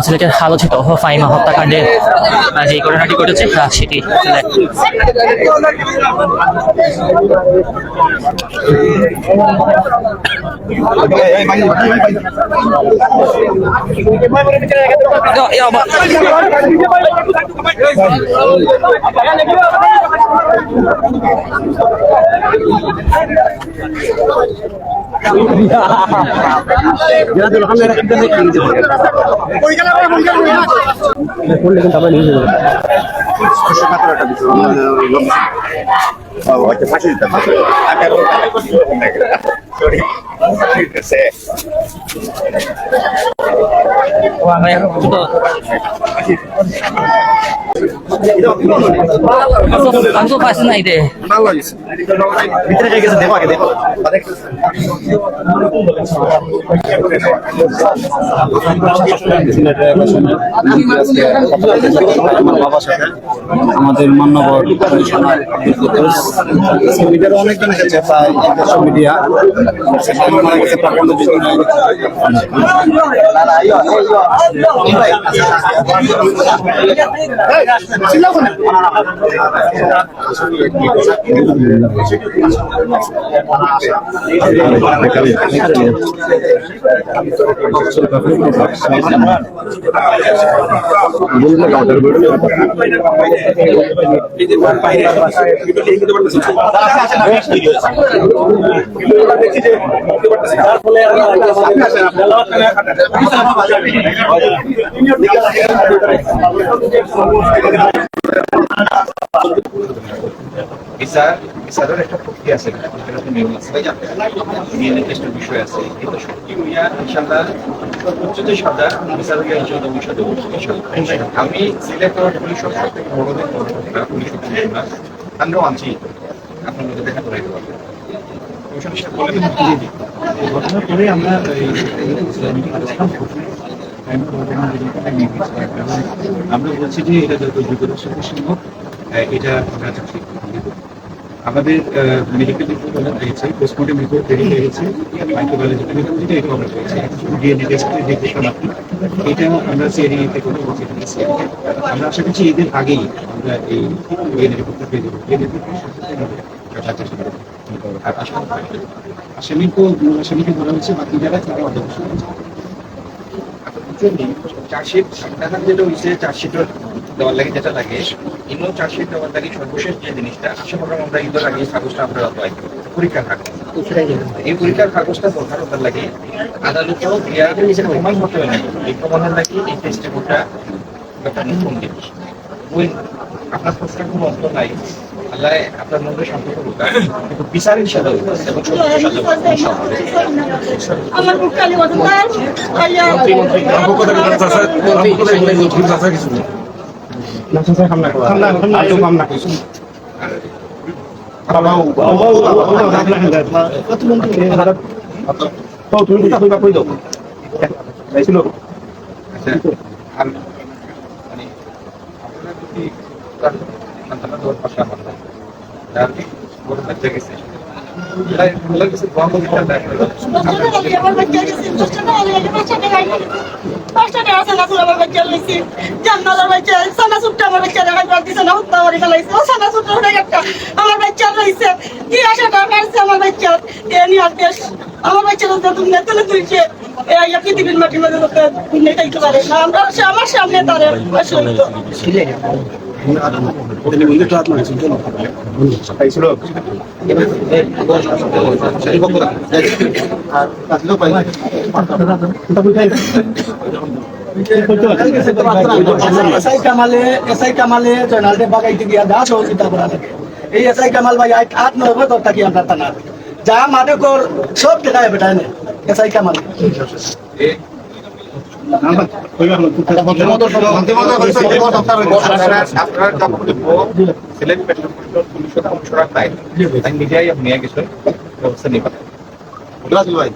সিলেটের আলোচিত ফাহিমা হত্যাকাণ্ডের যে ঘটনাটি ঘটেছে সেটি আমি তো পাচ্ছি না এতে ভিতরে গেছে দেখো আগে দেখো আমার বাবার সাথে আমাদের মান্যবর মিডিয়ার অনেকজন এসেছে প্রায় 100 মিডিয়া বিচারের একটা প্রক্রিয়া আছে, বিষয় আছে, কিন্তু সত্যি ইনশাল্লাহ সর্বোচ্চ যে সাজা বিচারকের আমি সিলেক্ট পুলিশ পুলিশ আমরাও আনছি আপনার মধ্যে দেখা করে ঘটনার পরে আমরা আমরা বলছি যে এটা যত দ্রুততার সাথে সম্ভব এটা আমরা চাচ্ছি। আমাদের মেডিকেল রিপোর্ট আমরা পেয়েছি, পোস্টমর্টম রিপোর্ট রেডি হয়ে গেছে, মাইক্রোবায়োলজিক্যাল রিপোর্ট যেটা এটা আমরা পেয়েছি, এখন শুধু ডিএনএ টেস্টের নির্দেশনা এটা আমরা সিআইডিতে করে বলছি। আমরা আশা করছি এদের আগেই আমরা এই ডিএনএ রিপোর্টটা পেয়ে দেবো। আর আসামিকে ধরা হচ্ছে, বাকি যারা তারা অবশ্যই চার্জশিট যেটা হয়েছে, চার্জশিটের দেওয়ার লাগে যেটা লাগে, ইনো চার্জশিট দেওয়ার লাগে সর্বশেষ যে জিনিসটা আশা করলাম আমরা ঈদের আগে কাগজটা আমরা পরীক্ষার কাগজ, এই পরীক্ষার কাগজটা দরকার ওটার লাগে আদালতেও প্রমাণ হতে হয় না, এই প্রমাণের লাগে এই টেস্ট রিপোর্টটা ওই আপনার প্রশ্নের কোনো অন্ত নাই। আল্লাহ আপনার মধ্যে সম্পর্ক ঢোকা কিন্তু বিচার হিসাবে আমার বাচ্চা রয়েছে কি আশাটা পারছে আমার বাচ্চা আমার বাচ্চারা তুলে তুলছে পৃথিবীর মাটির মধ্যে নেতাইতে পারে না, আমরা আমার সামনে তারা এসআই কামালে জয়নালদে বাগাইতে গিয়া যা সহযোগিতা করা থাকে এই এসআই কামাল ভাই 8-9 বছর থাকি আমরা থানা যা মাঠে কর সব দেখায় বেটায় না এসআই কামাল মিডিয়ায় নিয়ে গেছে ব্যবস্থা নিয়ে ভাই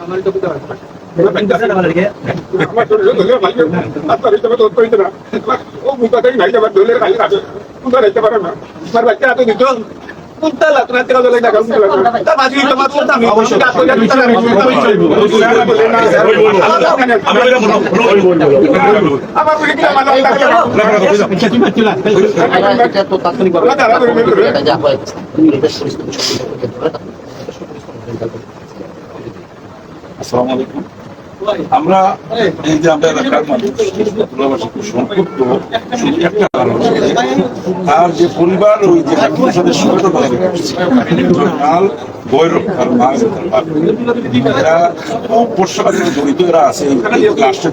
আমার তো আসসালামু আলাইকুম। আমরা এই যে আমরা এলাকার মানুষ খুব সংক্ষিপ্ত শুধু একটা কারণ, তার যে পরিবার ওই যে সদস্য ভৈরব তার মা এরা খুব পরিষেবার সাথে জড়িত, এরা আছে লাস্টের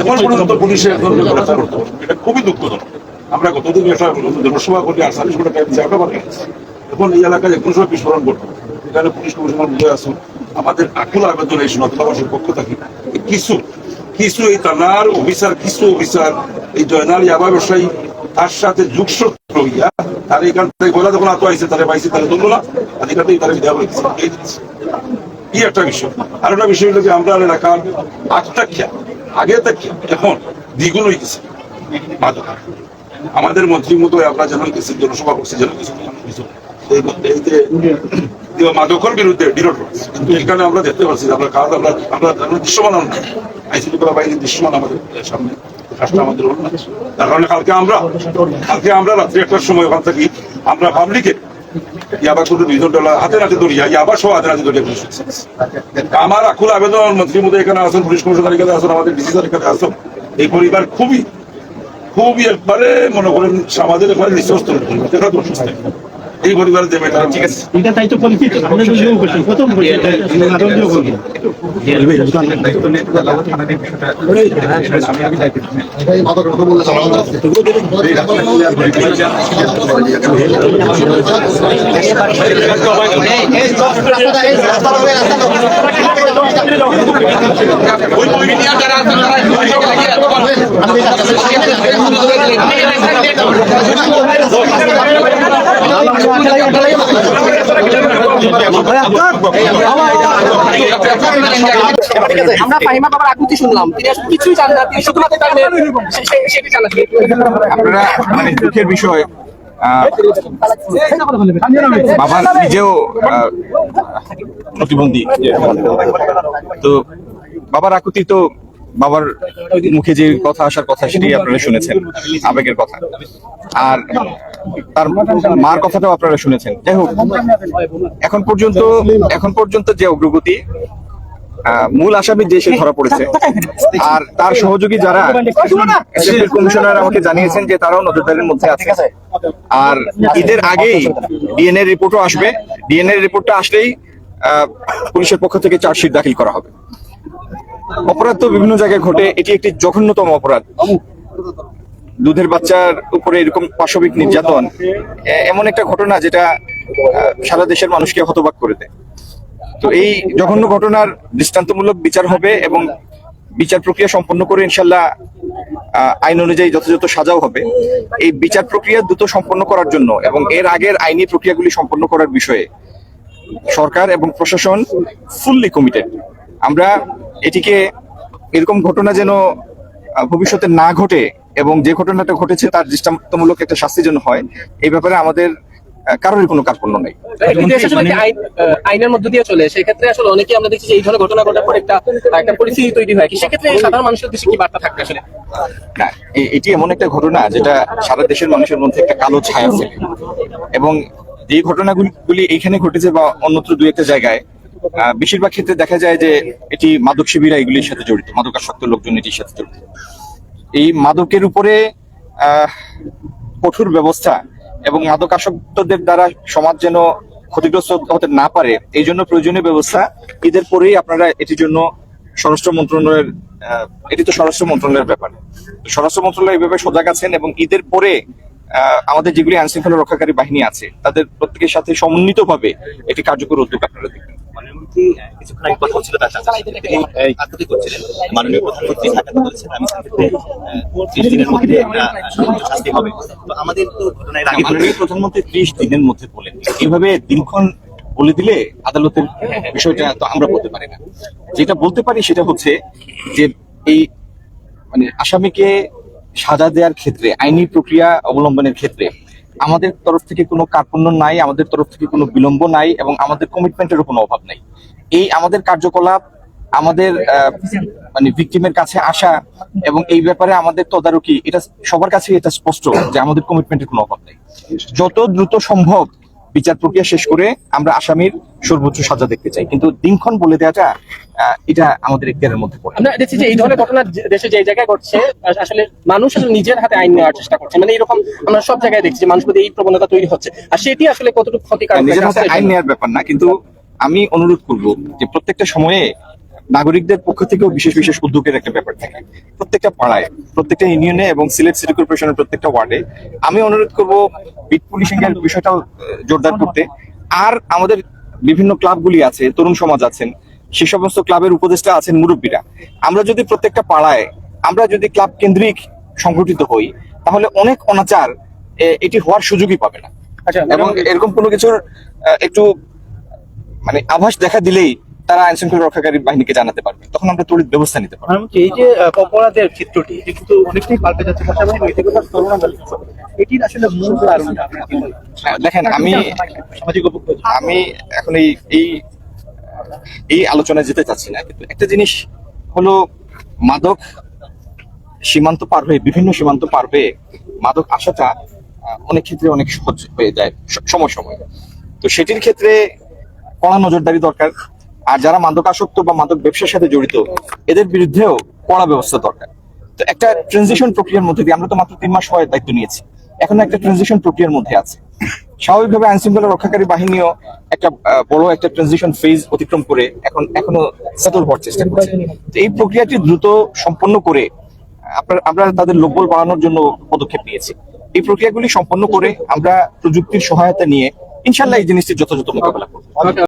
এখন পর্যন্ত পুলিশের গ্রেফতার করতে হবে, এটা খুবই দুঃখজনক। আমরা গতদিন একটা জনসভা করি আর 40 কোটি টাকা এখন এই এলাকায় কোনো সময় বিস্ফোরণ করতো, এখানে পুলিশ কমিশনার বুঝে আসুন, আমাদের আকুল আবেদন এই সনাতনবাসীর পক্ষ থাকি কিছু এই থানার অফিসার এই জয়নাল ইয়াবা ব্যবসায়ী তার সাথে যুগসূত্র হইয়া তার এখান থেকে গোলা যখন আতো আইসে তারা পাইছে তারা ধরলো না, এখান থেকে তারা বিদায় হয়েছে। কি একটা বিষয়। আর একটা বিষয় হলো যে আমরা এলাকার আগে থেকে এখন দ্বিগুণ হয়ে গেছে মাদক। আমাদের মন্ত্রীর মতো আমরা যেন গেছি, জনসভা করছি, যেন কিছু মাদকের বিরুদ্ধে বিরোধ করছি, কিন্তু এখানে আমরা দেখতে পাচ্ছি আমরা কাজ আমরা দৃশ্যমান আইসিডি করা বাইরে দৃশ্যমান আমাদের সামনে কাজটা আমাদের হল না। তার কারণে কালকে আমরা রাত্রি 1টার সময় ওখান থেকে আমরা পাবলিকে ইয়াবা করে $2 হাতে নাতে ধরিয়া ইয়াবা সহ হাতে নাতে ধরিয়া পুলিশ। আমার আকুল আবেদন মন্ত্রীর মধ্যে এখানে আসুন, পুলিশ কমিশনার এখানে আসুন, আমাদের ডিসি স্যার এখানে আসুন, এই পরিবার খুবই একবারে মনে করেন আমাদের একবারে নিঃস্বস্ত এই পরিবারের দেবে। ঠিক আছে, এটা তাই তো পরিচিত প্রথম আমরা ফাহিমা বাবার আকুতি শুনলাম, তিনি আসলে কিছুই জানেন না, তিনি শুধুমাত্র সেটি জানেন। আপনারা মানে দুঃখের বিষয়, বাবা নিজেও প্রতিবন্ধী, তো বাবার আকুতি তো বাবার মুখে যে কথা আসার কথা সেটাই আপনারা শুনেছেন, আবেগের কথা, আর তার মার কথাটাও আপনারা শুনেছেন। যাই হোক, এখন পর্যন্ত যে অগ্রগতি, মূল আসামি যে সে ধরা পড়েছে, আর তার সহযোগী যারা কমিশনার আমাকে জানিয়েছেন যে তারাও নজরদারির মধ্যে আছে। আর ঈদের আগেই ডিএনএ রিপোর্টও আসবে, ডিএনএ রিপোর্টটা আসলেই পুলিশের পক্ষ থেকে চার্জশিট দাখিল করা হবে। অপরাধ তো বিভিন্ন জায়গায় ঘটে, এটি একটি জঘন্যতম অপরাধ। দুধের বাচ্চার উপরে এরকম পাশবিক নির্যাতন এমন একটা ঘটনা যেটা সারা দেশের মানুষকে হতবাক করে দেয়। তো এই জঘন্য ঘটনার দৃষ্টান্তমূলক বিচার হবে এবং বিচার প্রক্রিয়া সম্পন্ন করে ইনশাল্লাহ আইন অনুযায়ী যথাযথ সাজাও হবে। এই বিচার প্রক্রিয়া দ্রুত সম্পন্ন করার জন্য এবং এর আগের আইনি প্রক্রিয়াগুলি সম্পন্ন করার বিষয়ে সরকার এবং প্রশাসন ফুললি কমিটেড। আমরা এটিকে এরকম ঘটনা যেন ভবিষ্যতে না ঘটে এবং যে ঘটনাটা ঘটেছে তার দৃষ্টান্তমূলক একটা শাস্তি যেন হয়, এই ব্যাপারে আমাদের কারোর কোনো কার্পণ্য নেই। আইনের মধ্য দিয়ে চলে, সেক্ষেত্রে আসলে অনেকে আমরা দেখছি এই ধরনের ঘটনা ঘটার পর একটা পরিস্থিতি তৈরি হয়, সেক্ষেত্রে সাধারণ মানুষের দেশে কি বার্তা থাকবে আসলে? না, এটি এমন একটা ঘটনা যেটা সারা দেশের মানুষের মধ্যে একটা কালো ছায়া ফেলে, এবং যে ঘটনাগুলি এইখানে ঘটেছে বা অন্যত্র দুই একটা জায়গায় বেশিরভাগ ক্ষেত্রে দেখা যায় যে এটি মাদক শিবিরা এগুলির সাথে জড়িত, মাদকাসক্ত লোকজন এটির সাথে জড়িত। এই মাদকের উপরে কঠোর ব্যবস্থা এবং মাদকাসক্তদের দ্বারা সমাজ যেন ক্ষতিগ্রস্ত হতে না পারে, এই জন্য প্রয়োজনীয় ব্যবস্থা ঈদের পরেই আপনারা এটির জন্য স্বরাষ্ট্র মন্ত্রণালয়ের, এটি তো স্বরাষ্ট্র মন্ত্রণালয়ের ব্যাপার, স্বরাষ্ট্র মন্ত্রণালয় এইভাবে সজাগ আছেন এবং ঈদের পরে আমাদের যেগুলি আইন শৃঙ্খলা রক্ষাকারী বাহিনী আছে তাদের প্রত্যেকের সাথে সমন্বিতভাবে এটি কার্যকর উদ্যোগ আপনারা দেখবেন। কিছুক্ষণ আগে কথা হচ্ছিল, তার আকুতি করছিলেন মাননীয় প্রধানমন্ত্রী ঢাকাতে বলেছেন আমি 30 দিনের মধ্যে শাস্তি হবে। তো আমাদের তো ঘটনার আগে মাননীয় প্রধানমন্ত্রী 30 দিনের মধ্যে বলেন, এইভাবে দিনক্ষণ বলে দিলে আদালতের বিষয়টা তো আমরা বলতে পারি না। যেটা বলতে পারি সেটা হচ্ছে যে এই মানে আসামিকে সাজা দেওয়ার ক্ষেত্রে, আইনি প্রক্রিয়া অবলম্বনের ক্ষেত্রে আমাদের তরফ থেকে কোনো কার্পণ্য নাই, আমাদের তরফ থেকে কোনো বিলম্ব নাই, এবং আমাদের কমিটমেন্টেরও কোনো অভাব নাই। এই আমাদের কার্যকলাপ, আমাদের মানে ভিকটিমের কাছে আসা এবং এই ব্যাপারে আমাদের তদারকি, এটা সবার কাছে এটা স্পষ্ট যে আমাদের কমিটমেন্টের কোনো অভাব নেই। যত দ্রুত সম্ভব বিচার প্রক্রিয়া শেষ করে আমরা আসামির সর্বোচ্চ সাজা দেখতে চাই, কিন্তু দিনক্ষণ বলে দেওয়াটা এটা আমাদের এখতিয়ারের মধ্যে পড়ে। আমরা দেখছি যে এই ধরনের ঘটনা দেশে যে জায়গায় ঘটছে, আসলে মানুষ আসলে নিজের হাতে আইন নেওয়ার চেষ্টা করছে, মানে এরকম আমরা সব জায়গায় দেখছি যে মানুষের মধ্যে এই প্রবণতা তৈরি হচ্ছে, আর সেটি আসলে কতটুকু ক্ষতিকারক। নিজের হাতে আইন নেওয়ার ব্যাপার না, কিন্তু আমি অনুরোধ করব যে প্রত্যেকটা সময়ে নাগরিকদের পক্ষ থেকেও বিশেষ বিশেষ উদ্যোগের একটা ব্যাপার থাকে। প্রত্যেকটা পাড়ায়, প্রত্যেকটা ইউনিয়নে এবং সিলেট সিটি কর্পোরেশনের প্রত্যেকটা ওয়ার্ডে আমি অনুরোধ করব বিট পুলিশিং এর বিষয়টাও জোরদার করতে। আর আমাদের বিভিন্ন ক্লাবগুলি আছে, তরুণ সমাজ আছেন, সে সমস্ত ক্লাবের উপদেষ্টা আছেন, মুরব্বীরা, আমরা যদি প্রত্যেকটা পাড়ায় আমরা যদি ক্লাব কেন্দ্রিক সংগঠিত হই, তাহলে অনেক অনাচার এটি হওয়ার সুযোগই পাবে না। এবং এরকম কোনো কিছুর একটু মানে আভাস দেখা দিলেই তারা আইন শৃঙ্খলা রক্ষাকারী বাহিনীকে জানাতে পারবে, তখন আমরা তড়িৎ ব্যবস্থা নিতে পারবো। এই যে অপরাধের চিত্রটি এটি কিন্তু অনেকটাই পাল্টে যাচ্ছে, পাশাপাশি নৈতিকতার স্তরও আমরা দেখতে পাচ্ছি। এটির আসলে মূল কারণটা আপনার কি মনে হয়? দেখেন, সামাজিক অবক্ষয়। আমি এখন এই আলোচনায় যেতে চাচ্ছি না, কিন্তু একটা জিনিস হলো, মাদক সীমান্ত পার হয়ে, বিভিন্ন সীমান্ত পার হয়ে মাদক আসাটা অনেক ক্ষেত্রে অনেক সহজ হয়ে যায় সময় সময়। তো সেটির ক্ষেত্রে কড়া নজরদারি দরকার। আর যারা মাদক আসক্ত বা মাদক ব্যবসার সাথে জড়িত, এদের বিরুদ্ধেও কড়া ব্যবস্থা দরকার। তো একটা ট্রানজিশন প্রক্রিয়ার মধ্যে দিয়ে, আমরা তো মাত্র 3 মাস সময় দায়িত্ব নিয়েছি, এখন একটা ট্রানজিশন প্রক্রিয়ার মধ্যে আছে। স্বাভাবিকভাবে আইন শৃঙ্খলা রক্ষাকারী বাহিনীও একটা বড় একটা ট্রানজিশন ফেজ অতিক্রম করে এখনো সেটেল হওয়ার চেষ্টা করছে। তো এই প্রক্রিয়াটি দ্রুত সম্পন্ন করে আমরা তাদের লোকবল বাড়ানোর জন্য পদক্ষেপ নিয়েছি। এই প্রক্রিয়াগুলি সম্পন্ন করে আমরা প্রযুক্তির সহায়তা নিয়ে ইনশাল্লাহ এই জিনিসটির যথাযথ মোকাবেলা করবো।